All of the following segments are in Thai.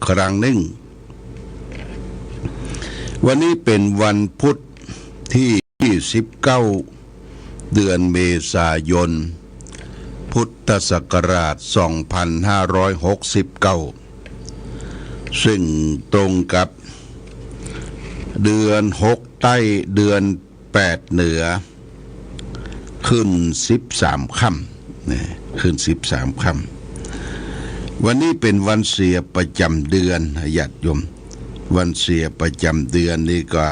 ครั้งหนึ่งวันนี้เป็นวันพุธที่29เดือนเมษายนพุทธศักราช2569ซึ่งตรงกับเดือน6ใต้เดือน8เหนือขึ้น13ค่ำนี่ขึ้น13ค่ำวันนี้เป็นวันเสียประจำเดือนญาติโยมวันเสียประจำเดือนนี่ก็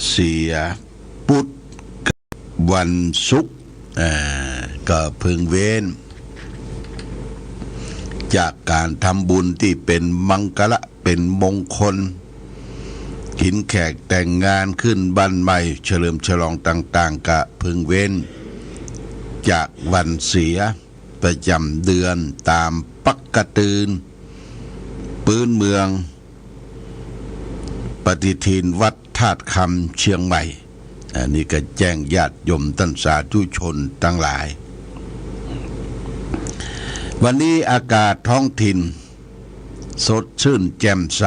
เสียพุธกับวันศุกร์ก็พึงเว้นจากการทำบุญที่เป็นมังคละเป็นมงคลขินแขกแต่งงานขึ้นบ้านใหม่เฉลิมฉลองต่างๆก็พึงเว้นจากวันเสียประจำเดือนตามปักกะตืนปื้นเมืองปฏิทินวัดธาตุคำเชียงใหม่อันนี้ก็แจ้งญาติโยมท่านสาธุชนทั้งหลายวันนี้อากาศท้องถิ่นสดชื่นแจ่มใส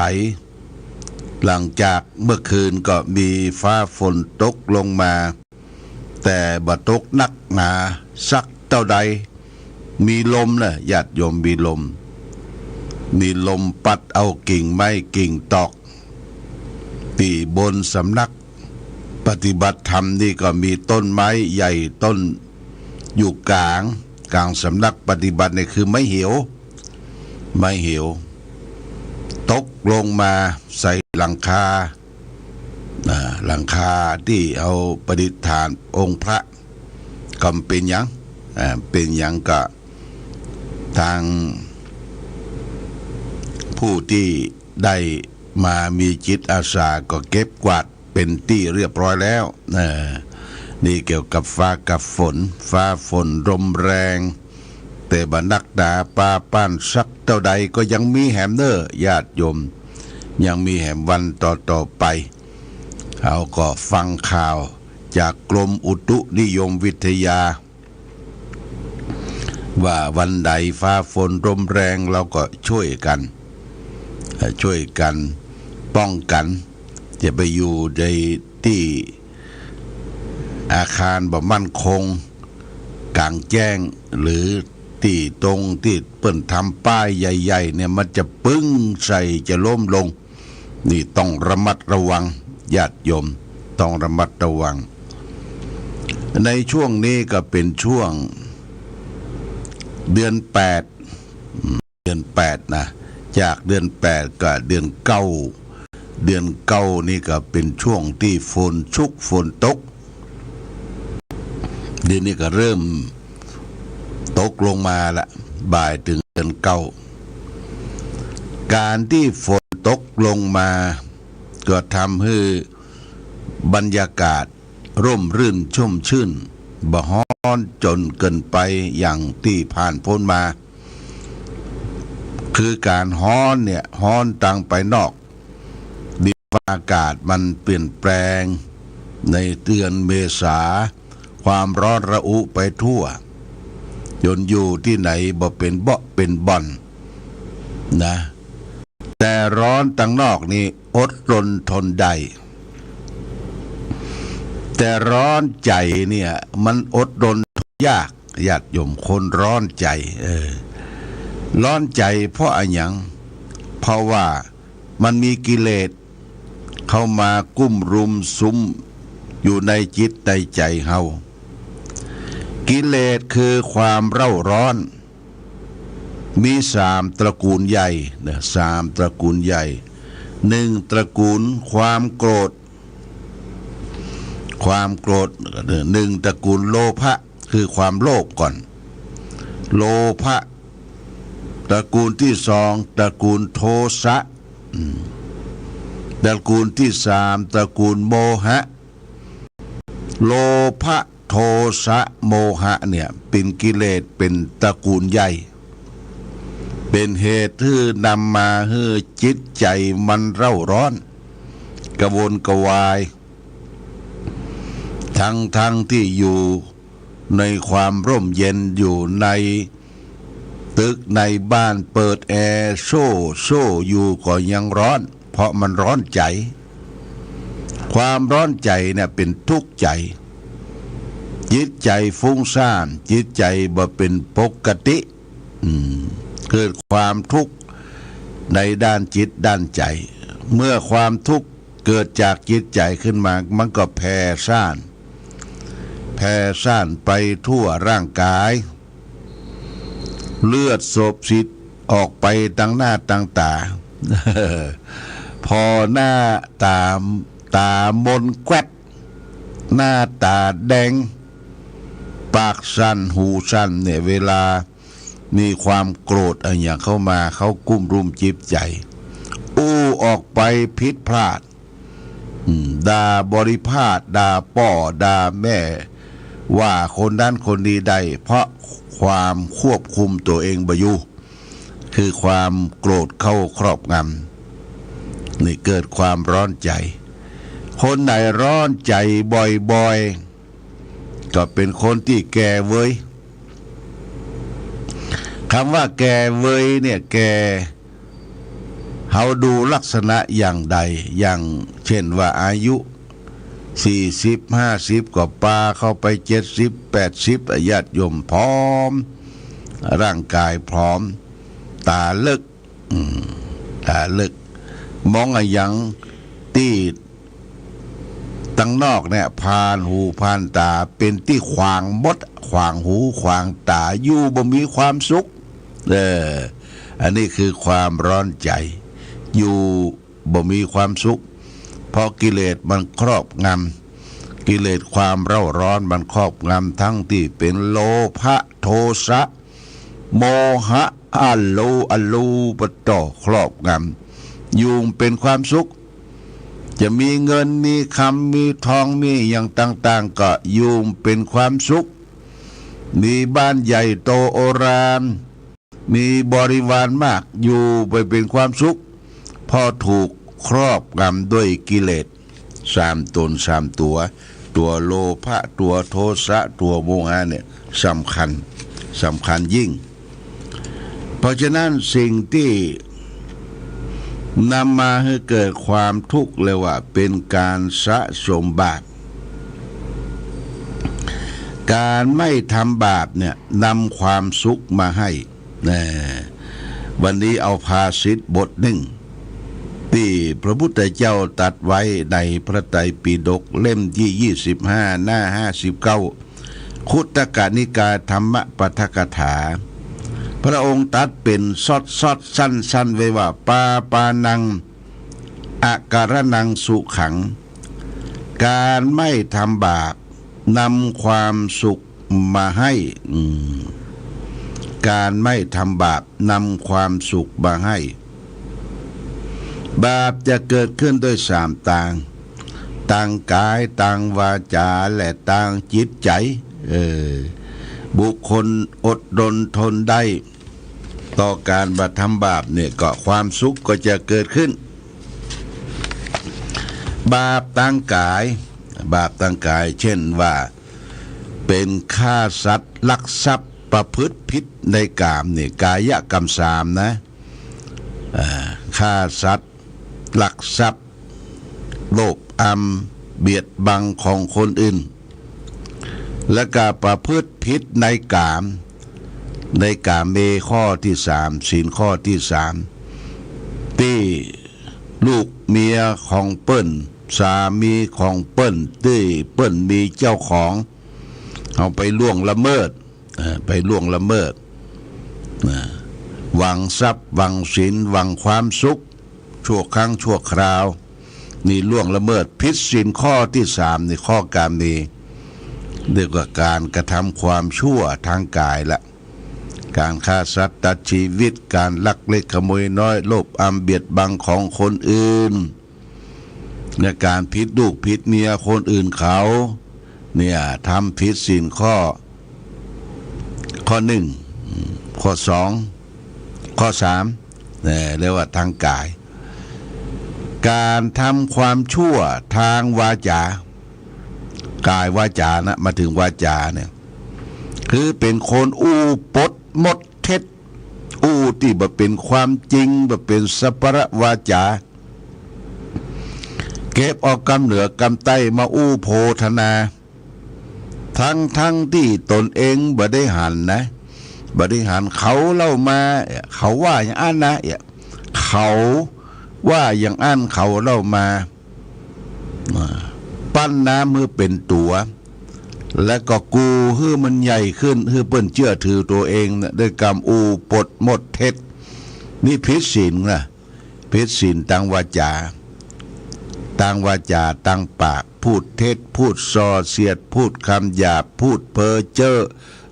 หลังจากเมื่อคืนก็มีฟ้าฝนตกลงมาแต่บ่ตกหนักหนาสักเท่าใดมีลมนะญาติโยมมีลมปัดเอากิ่งไม้กิ่งตอกที่บนสำนักปฏิบัติธรรมนี่ก็มีต้นไม้ใหญ่ต้นอยู่กลางสำนักปฏิบัตินี่คือไม้เหี่ยวตกลงมาใส่หลังคาที่เอาประดิษฐานองค์พระก็เป็นหยังก็ทางผู้ที่ได้มามีจิตอาสาก็เก็บกวาดเป็นที่เรียบร้อยแล้วนี่เกี่ยวกับฟ้ากับฝนลมแรงแต่บรรนักดาปาป้านสักเท่าใดก็ยังมีแหมเนอญาติโยมยังมีแหมวันต่อไปเขาก็ฟังข่าวจากกรมอุตุนิยมวิทยาว่าวันใดฟ้าฝนลมแรงเราก็ช่วยกันป้องกันจะไปอยู่ในที่อาคารบ่มั่นคงกลางแจ้งหรือที่ตรงที่เปิ้นทำป้ายใหญ่ๆเนี่ยมันจะปึ้งใส่จะล้มลงนี่ต้องระมัดระวังญาติโยมต้องระมัดระวังในช่วงนี้ก็เป็นช่วงเดือน8นะจากเดือน8ก็เดือน9นี่ก็เป็นช่วงที่ฝนตกเดือนนี้ก็เริ่มตกลงมาละบ่ายถึงเดือน9การที่ฝนตกลงมาก็ทำให้บรรยากาศร่มรื่นชุ่มชื่นบ่ฮ้อนจนเกินไปอย่างที่ผ่านพ้นมาคือการฮ้อนเนี่ยฮ้อนต่างไปนอกดินอากาศมันเปลี่ยนแปลงในเดือนเมษาความร้อนระอุไปทั่วจนอยู่ที่ไหนบ่เป็นเบาะเป็นบ่อนนะแต่ร้อนต่างนอกนี่อดรนทนได้แต่ร้อนใจเนี่ยมันอดรนทนยากญาติโยมคนร้อนใจร้อนใจเพราะอะไรอย่างเพราะว่ามันมีกิเลสเข้ามากุ้มรุมสุมอยู่ในจิตในใจเฮากิเลสคือความเร่าร้อนมี3 ตระกูลใหญ่นะ3 ตระกูลใหญ่1 ตระกูลความโกรธ1 ตระกูลโลภะคือความโลภก่อนโลภะตระกูลที่2ตระกูลโทสะตระกูลที่3ตระกูลโมหะโลภะโทสะโมหะเนี่ยเป็นกิเลสเป็นตระกูลใหญ่เป็นเหตุที่นำมาให้จิตใจมันเร่าร้อนกระวนกระวายทั้งที่อยู่ในความร่มเย็นอยู่ใน ตึกในบ้านเปิดแอร์โซ่อยู่ก็ยังร้อน เพราะมันร้อนใจความร้อนใจเนี่ยเป็นทุกข์ใจจิตใจฟุ้งซ่านจิตใจบ่เป็นปกติเกิดความทุกข์ในด้านจิตด้านใจเมื่อความทุกข์เกิดจากจิตใจขึ้นมามันก็แผ่ซ่านไปทั่วร่างกายเลือดโสบสิทธิ์ออกไปตั้งหน้าตั้งตา พอหน้าตามนแกวดหน้าตาแดงปากสั่นหูสั่นเนี่ยเวลามีความโกรธอะไรอย่างเข้ามาเขากุ้มรุมจิตใจออกไปผิดพลาดด่าบริพาทด่าป่อด่าแม่ว่าคนนั้นคนนี้ได้เพราะความควบคุมตัวเองบ่อยู่คือความโกรธเข้าครอบงำนี่เกิดความร้อนใจคนไหนร้อนใจบ่อยๆก็เป็นคนที่แก่เว้ยคำว่าแก่เว้ยเนี่ยแก่เขาดูลักษณะอย่างใดอย่างเช่นว่าอายุ40-50ก็ปาเข้าไป70-80ญาติโยมพร้อมร่างกายพร้อมตาเลิกมองอย่างที่ตั้งนอกเนี่ยพานหูพานตาเป็นที่ขวางมดขวางหูขวางตาอยู่บ่มีความสุขอันนี้คือความร้อนใจอยู่บ่มีความสุขเพราะกิเลสมันครอบงำกิเลสความเร่าร้อนมันครอบงำทั้งที่เป็นโลภะโทสะโมหะอรูปโตครอบงำอยู่เป็นความสุขจะมีเงินมีคำมีทองมีอย่างต่างๆก็อยู่เป็นความสุขมีบ้านใหญ่โตโอฬารมีบริวารมากอยู่ไปเป็นความสุขพอถูกครอบงำด้วยกิเลส3 ตน 3 ตัวโลภะตัวโทสะตัวโมหะเนี่ยสำคัญยิ่งเพราะฉะนั้นสิ่งที่นำมาให้เกิดความทุกข์เลยว่าเป็นการสะสมบาปการไม่ทำบาปเนี่ยนำความสุขมาให้วันนี้เอาภาษิตบทหนึ่งที่พระพุทธเจ้าตรัสไว้ในพระไตรปิฎกเล่มที่25หน้า59คุตตกนิกายธรรมปาฐกถาพระองค์ตรัสเป็นซอดสั้นไว้ว่าปานังอาการนังสุขังการไม่ทำบาปนำความสุขมาให้การไม่ทำบาปนำความสุขมาให้บาปจะเกิดขึ้นด้วย3ต่างกายต่างวาจาและต่างจิตใจบุคคลอดทนทนได้ต่อการบาปทำบาปเนี่ยก็ความสุขก็จะเกิดขึ้นบาปต่างกายเช่นว่าเป็นฆ่าสัตว์ลักทรัพย์ประพฤติผิดในกามเนี่ยกายกรรม3นะฆ่าสัตว์ลักทรัพย์โลภเบียดบังของคนอื่นและก็ประพฤติผิดในกามเมข้อที่3ศีลข้อที่3ที่ลูกเมียของเปิ้นสามีของเปิ้นที่เปิ้นมีเจ้าของเอาไปล่วงละเมิดหวังทรัพย์หวังศีลหวังความสุขชั่วครั้งชั่วคราวนี่ล่วงละเมิดผิดศีลข้อที่3ในข้อกามนี้เรียกว่าการกระทำความชั่วทางกายละการฆ่าสัตว์ตัดชีวิตการลักเล็กขโมยน้อยโลภเบียดบังของคนอื่นในการผิดลูกผิดเมียคนอื่นเขาเนี่ยทำผิดศีลข้อ1ข้อ2ข้อ3เนี่ยเรียกว่าทางกายการทำความชั่วทางวาจากายวาจานะมาถึงวาจาเนี่ยคือเป็นคนอู้ปดมดเท็จ อู้ที่บ่เป็นความจริงบ่เป็นสัพพะวาจาเก็บเอากำเหนือกำใต้มาอู้โพธนาทั้งที่ตนเองบ่ได้หันนะบ่ได้หันเขาเล่ามาเขาว่าอย่างอันนะเขาว่าอย่างอันเขาเล่ามาปั้นน้ำเมื่อเป็นตัวและก็กูเฮือมันใหญ่ขึ้นเฮือเปิ้นเชื่อถือตัวเองนะด้วยกรรมอูปดหมดเท็จนี่ผิดศีลนะผิดศีลตั้งวาจาตั้งปากพูดเท็จพูดส่อเสียดพูดคำหยาบพูดเพ้อเจ้อ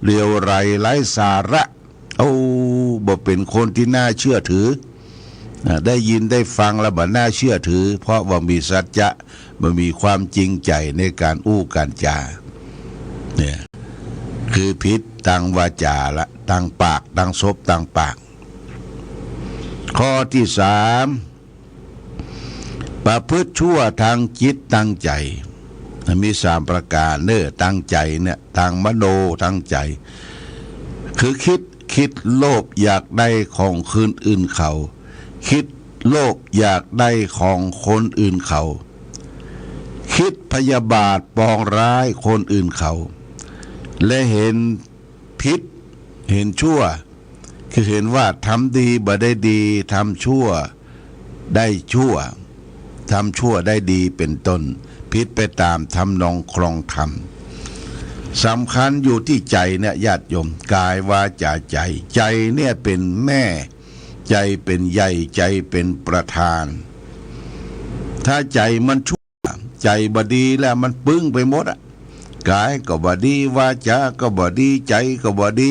เลียวไรไร้สาระบ่เป็นคนที่น่าเชื่อถือได้ยินได้ฟังแล้วบ่น่าเชื่อถือเพราะว่ามีสัจจะบ่มีความจริงใจในการอู้การจาเนี่ยคือผิดตั้งวาจาละตั้งปากตั้งซบตั้งปากข้อที่สามประพฤติชั่วทางจิตตั้งใจมีสามประการตั้งใจเนี่ยทางมโนตั้งใจคือคิดโลภอยากได้ของคนอื่นเขาคิดโลภอยากได้ของคนอื่นเขาคิดพยาบาทปองร้ายคนอื่นเขาและเห็นผิดเห็นชั่วคือเห็นว่าทำดีบ่ได้ดีทำชั่วได้ชั่วทำชั่วได้ดีเป็นต้นผิดไปตามทำนองครองธรรมสำคัญอยู่ที่ใจเนี่ยญาติโยมกายวาจาใจเนี่ยเป็นแม่ใจเป็นใหญ่ใจเป็นประธานถ้าใจมันชั่วใจบดีแล้วมันปึ้งไปหมดกายก็บดีวาจาก็บดีใจก็บดี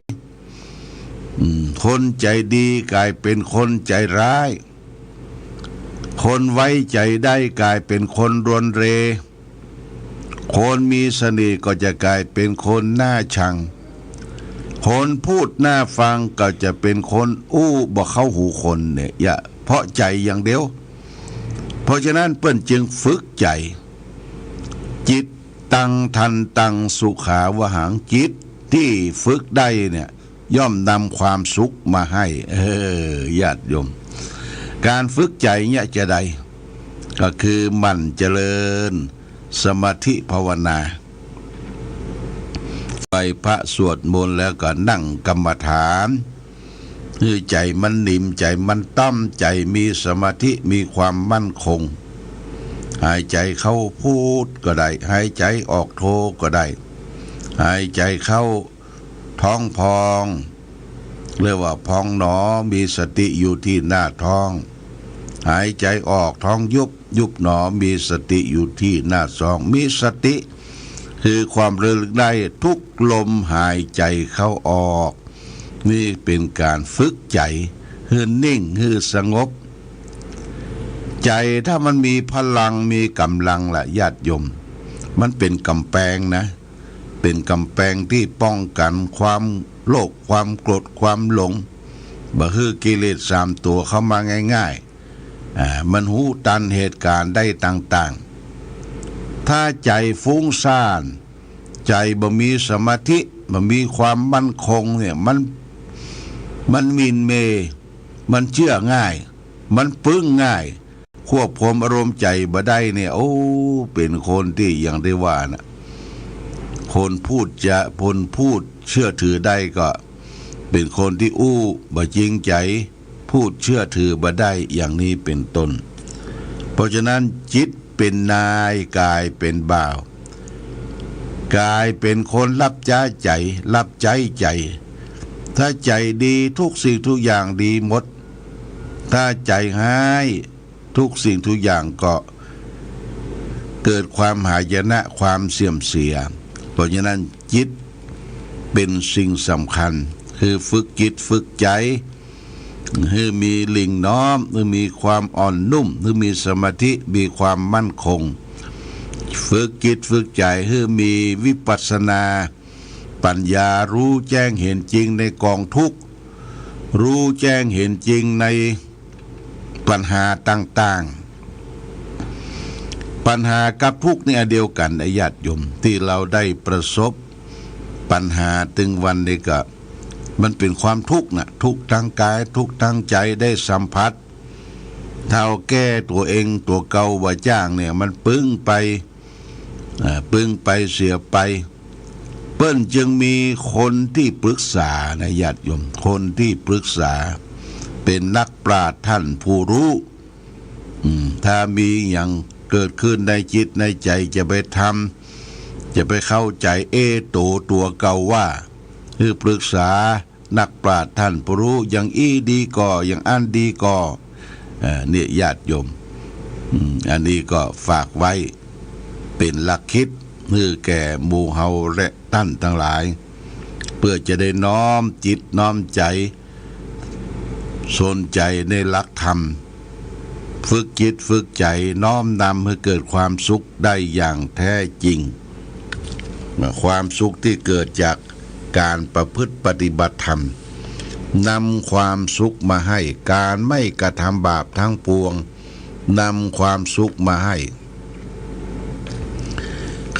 คนใจดีกลายเป็นคนใจร้ายคนไว้ใจได้กลายเป็นคนรวนเรคนมีเสน่ห์ก็จะกลายเป็นคนน่าชังคนพูดน่าฟังก็จะเป็นคนบ่เข้าหูคนเนี่ยเพราะใจอย่างเดียวเพราะฉะนั้นเปิ้นจึงฝึกใจจิตตังทันตังสุขาวหังจิตที่ฝึกได้เนี่ยย่อมนำความสุขมาให้ญาติโยมการฝึกใจเนี่ยจะได้ก็คือมันเจริญสมาธิภาวนาไปพระสวดมนต์แล้วก็นั่งกรรมฐานคือใจมันนิ่มใจมันต้อมใจมีสมาธิมีความมั่นคงหายใจเข้าพูดก็ได้หายใจออกโทก็ได้หายใจเข้าท้องพองเรียกว่าพองหนอมีสติอยู่ที่หน้าท้องหายใจออกท้องยุบหนอมีสติอยู่ที่หน้าท้องมีสติคือความระลึกได้ทุกลมหายใจเข้าออกนี่เป็นการฝึกใจให้นิ่งให้สงบใจถ้ามันมีพลังมีกำลังละญาติโยมมันเป็นกำแพงนะเป็นกำแพงที่ป้องกันความโลภความโกรธความหลงบ่ฮือกิเลส3ตัวเข้ามาง่ายๆมันหูตันเหตุการณ์ได้ต่างๆถ้าใจฟุ้งซ่านใจบ่มีสมาธิบ่มีความมั่นคงเนี่ยมันมินเมมันเชื่อง่ายมันปึ้งง่ายควบคุมอารมณ์ใจบ่ได้เนี่ยเป็นคนที่อย่างได้ว่านะคนพูดเชื่อถือได้ก็เป็นคนที่บ่จริงใจพูดเชื่อถือบ่ได้อย่างนี้เป็นต้นเพราะฉะนั้นจิตเป็นนายกายเป็นบ่าวกายเป็นคนรับใจใจถ้าใจดีทุกสิ่งทุกอย่างดีหมดถ้าใจหายทุกสิ่งทุกอย่างก็เกิดความหายนะความเสื่อมเสียเพราะฉะนั้นจิตเป็นสิ่งสำคัญคือฝึกจิตฝึกใจให้มีลิ่งน้อมให้มีความอ่อนนุ่มให้มีสมาธิมีความมั่นคงฝึกจิตฝึกใจให้มีวิปัสสนาปัญญารู้แจ้งเห็นจริงในกองทุกข์รู้แจ้งเห็นจริงในปัญหาต่างๆปัญหากับทุกข์นี่อันเดียวกันญาติโยมที่เราได้ประสบปัญหาถึงวันนี้ก็ มันเป็นความทุกข์นะทุกข์ทางกายทุกข์ทางใจได้สัมผัสเท่าแก้ตัวเองตัวเก่าว่าจ้างเนี่ยมันปึ้งไปเสียไปเปิ้นจึงมีคนที่ปรึกษานะญาติโยมคนที่ปรึกษาเป็นนักปราชญ์ท่านผู้รู้ถ้ามีอย่างเกิดขึ้นในจิตในใจจะไปทำจะไปเข้าใจตัวเก่าว่าคือปรึกษานักปราชญ์ท่านผู้รู้อย่างดีก่ออย่างอันดีก่อเนี่ยญาติโยมอันนี้ก็ฝากไว้เป็นหลักคิดเพื่อแก่หมู่เฮาและท่านทั้งหลายเพื่อจะได้น้อมจิตน้อมใจสนใจในหลักธรรมฝึกจิตฝึกใจน้อมนำให้เกิดความสุขได้อย่างแท้จริงความสุขที่เกิดจากการประพฤติปฏิบัติธรรมนำความสุขมาให้การไม่กระทำบาปทั้งปวงนำความสุขมาให้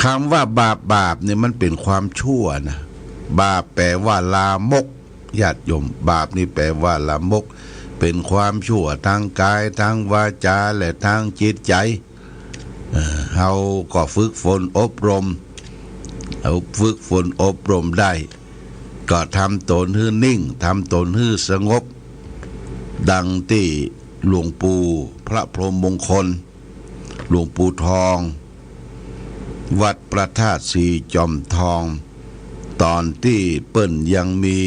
คำว่าบาปเนี่ยมันเป็นความชั่วนะบาปแปลว่าลามกญาติโยมบาปนี่แปลว่าลามกเป็นความชั่วทางกายทางวาจาและทางจิตใจเฮาก็ฝึกฝนอบรมได้ก็ทำตนให้นิ่งทำตนให้สงบดังที่หลวงปู่พระพรหมมงคลหลวงปู่ทองวัดพระธาตุสีจอมทองตอนที่เปิ้นยังมี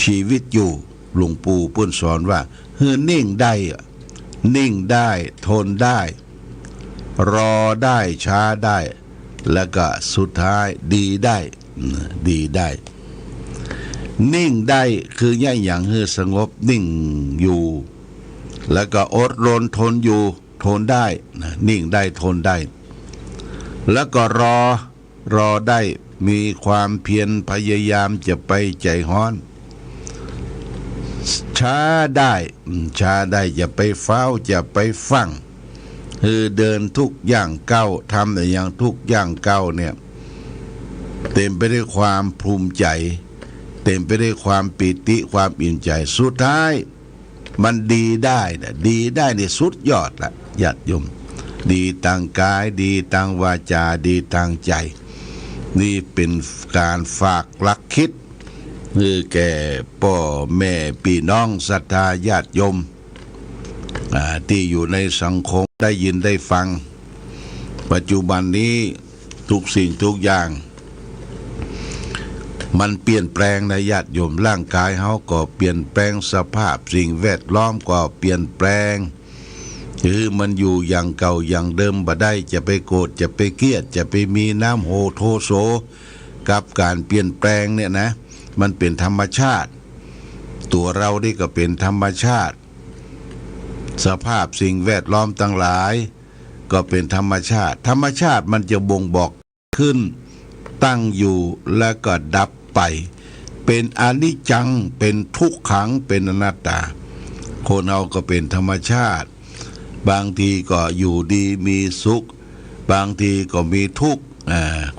ชีวิตอยู่หลวงปู่เปิ้นสอนว่าให้นิ่งได้ทนได้รอได้ช้าได้แล้วก็สุดท้ายดีได้นิ่งได้คืออย่างให้สงบนิ่งอยู่แล้วก็อดรนทนอยู่ทนได้นิ่งได้ทนได้แล้วก็รอได้มีความเพียรพยายามจะไปใจฮ้อนช้าได้จะไปเฝ้าจะไปฟังคือเดินทุกอย่างก้าวทำแต่อย่างทุกอย่างก้าวเนี่ยเต็มไปด้วยความภูมิใจเต็มไปด้วยความปิติความอิ่มใจสุดท้ายมันดีได้ในสุดยอดละญาติโยมดีทางกายดีทางวาจาดีทางใจนี่เป็นการฝากหลักคิดคือแก่พ่อแม่พี่น้องศรัทธาญาติโยมที่อยู่ในสังคมได้ยินได้ฟังปัจจุบันนี้ทุกสิ่งทุกอย่างมันเปลี่ยนแปลงในญาติโยมร่างกายเฮาก็เปลี่ยนแปลงสภาพสิ่งแวดล้อมก็เปลี่ยนแปลงคือมันอยู่อย่างเก่าอย่างเดิมบ่ได้จะไปโกรธจะไปเกลียดจะไปมีน้ำโหโทโสกับการเปลี่ยนแปลงเนี่ยนะมันเป็นธรรมชาติตัวเรานี่ก็เป็นธรรมชาติสภาพสิ่งแวดล้อมทั้งหลายก็เป็นธรรมชาติมันจะบ่งบอกขึ้นตั้งอยู่แล้วก็ดับไปเป็นอนิจจังเป็นทุกขังเป็นอนัตตาคนเราก็เป็นธรรมชาติบางทีก็อยู่ดีมีสุขบางทีก็มีทุกข์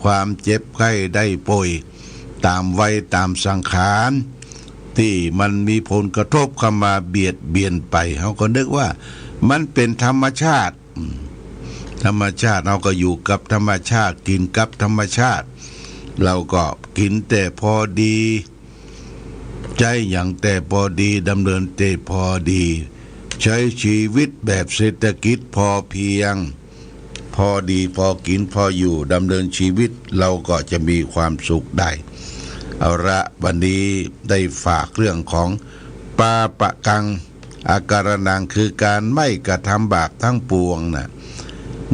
ความเจ็บไข้ได้ป่วยตามวัยตามสังขารที่มันมีผลกระทบเข้ามาเบียดเบียนไปเขาก็นึกว่ามันเป็นธรรมชาติเราก็อยู่กับธรรมชาติกินกับธรรมชาติเราก็กินแต่พอดีใจอย่างแต่พอดีดำเนินแต่พอดีใช้ชีวิตแบบเศรษฐกิจพอเพียงพอดีพอกินพออยู่ดำเนินชีวิตเราก็จะมีความสุขได้เอาละวันนี้ได้ฝากเรื่องของปาปะกังอาการนังคือการไม่กระทำบาปทั้งปวงนะ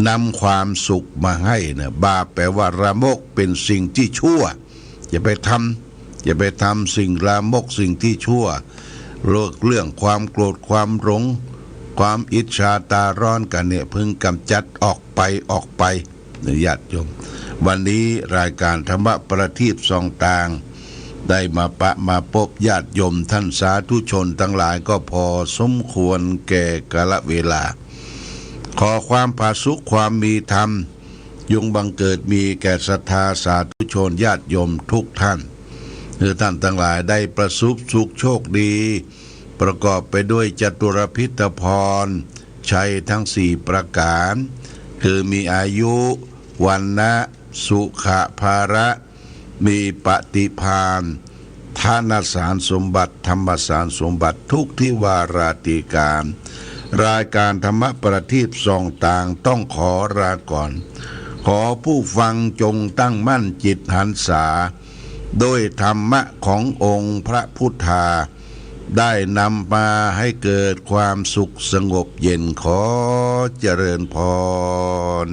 นำความสุขมาให้นะบาปแปลว่าละโมกเป็นสิ่งที่ชั่วอย่าไปทำสิ่งละโมกสิ่งที่ชั่วเรื่องความโกรธความหลงความอิจฉาตาร้อนกันเนี่ยพึงกำจัดออกไปญาติโยมวันนี้รายการธรรมะประทีปส่องต่างได้มาพบญาติโยมท่านสาธุชนทั้งหลายก็พอสมควรแก่กาลเวลาขอความผาสุกความมีธรรมยงบังเกิดมีแก่ศรัทธาสาธุชนญาติโยมทุกท่าน คือท่านทั้งหลายได้ประสบสุขโชคดี ประกอบไปด้วยจตุรพิธพรชัยทั้งสี่ประการ คือมีอายุวันนะสุขภาระ มีปฏิภาณทานสารสมบัติธรรมสารสมบัติทุกที่วาราติการรายการธรรมประทีปส่องต่างต้องขอลาก่อน ขอผู้ฟังจงตั้งมั่นจิตหันษาโดยธรรมะขององค์พระพุทธาได้นำมาให้เกิดความสุขสงบเย็นขอเจริญพร